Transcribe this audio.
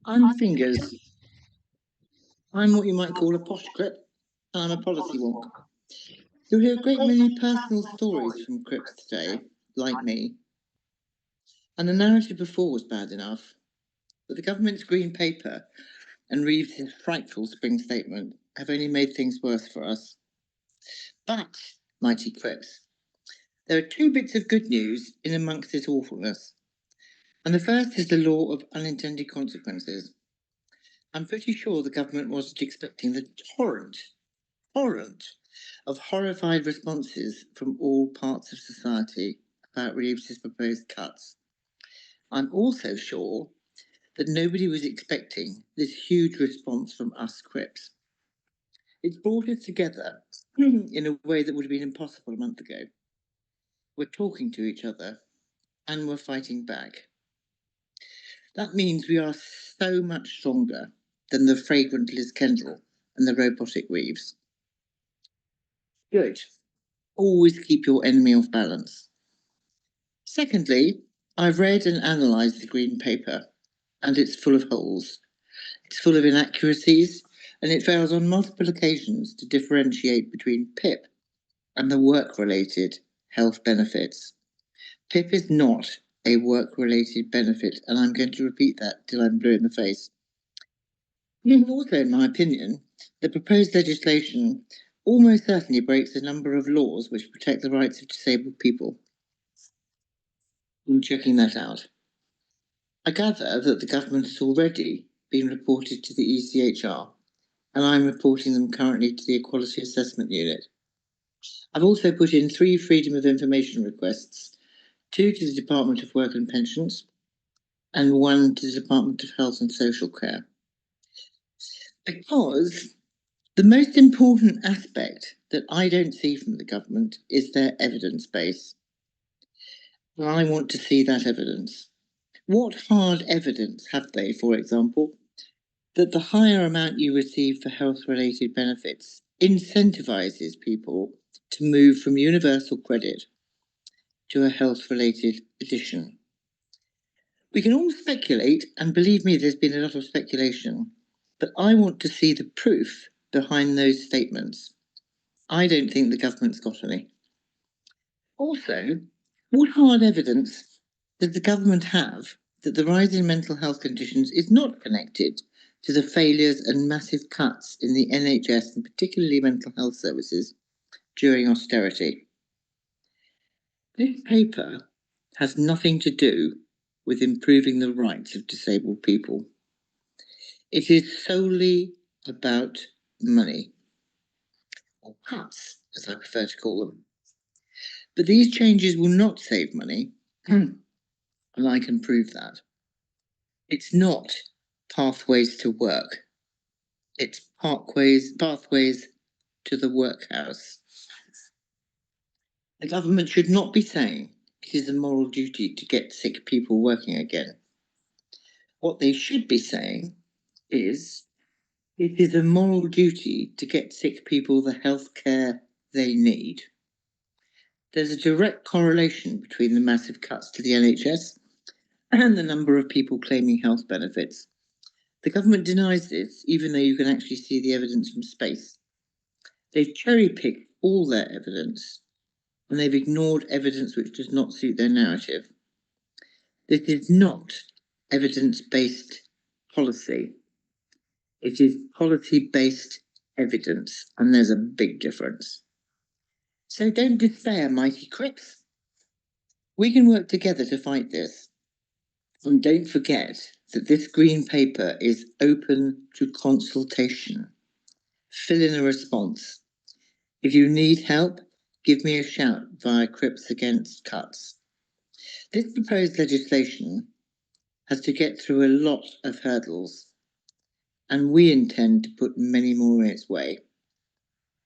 I'm Fingers. I'm what you might call a posh crip, and I'm a policy wonk. You'll hear a great many personal stories from Crips today, like me. And the narrative before was bad enough, but the government's green paper and Reeves' frightful spring statement have only made things worse for us. But, mighty Crips, there are two bits of good news in amongst this awfulness. And the first is the law of unintended consequences. I'm pretty sure the government wasn't expecting the torrent of horrified responses from all parts of society about Reeves's proposed cuts. I'm also sure that nobody was expecting this huge response from us Crips. It's brought us together in a way that would have been impossible a month ago. We're talking to each other and we're fighting back. That means we are so much stronger than the fragrant Liz Kendall and the robotic Reeves. Good. Always keep your enemy off balance. Secondly, I've read and analysed the Green Paper, and it's full of holes. It's full of inaccuracies, and it fails on multiple occasions to differentiate between PIP and the work-related health benefits. PIP is not a work-related benefit, and I'm going to repeat that till I'm blue in the face. Also, in my opinion, the proposed legislation almost certainly breaks a number of laws which protect the rights of disabled people. I'm checking that out. I gather that the government has already been reported to the ECHR, and I'm reporting them currently to the Equality Assessment Unit. I've also put in 3 Freedom of Information requests, 2 to the Department of Work and Pensions, and 1 to the Department of Health and Social Care. Because the most important aspect that I don't see from the government is their evidence base. And I want to see that evidence. What hard evidence have they, for example, that the higher amount you receive for health-related benefits incentivizes people to move from universal credit to a health-related addition? We can all speculate, and believe me, there's been a lot of speculation, but I want to see the proof behind those statements. I don't think the government's got any. Also, what hard evidence does the government have that the rise in mental health conditions is not connected to the failures and massive cuts in the NHS and particularly mental health services during austerity? This paper has nothing to do with improving the rights of disabled people. It is solely about money, or cuts, as I prefer to call them. But these changes will not save money, and I can prove that. It's not pathways to work. It's pathways to the workhouse. The government should not be saying it is a moral duty to get sick people working again. What they should be saying is it is a moral duty to get sick people the health care they need. There's a direct correlation between the massive cuts to the NHS and the number of people claiming health benefits. The government denies this, even though you can actually see the evidence from space. They've cherry-picked all their evidence, and they've ignored evidence which does not suit their narrative. This is not evidence-based policy. It is policy-based evidence, and there's a big difference. So don't despair, mighty Crips. We can work together to fight this. And don't forget that this green paper is open to consultation. Fill in a response. If you need help, give me a shout via Crips Against Cuts. This proposed legislation has to get through a lot of hurdles, and we intend to put many more in its way.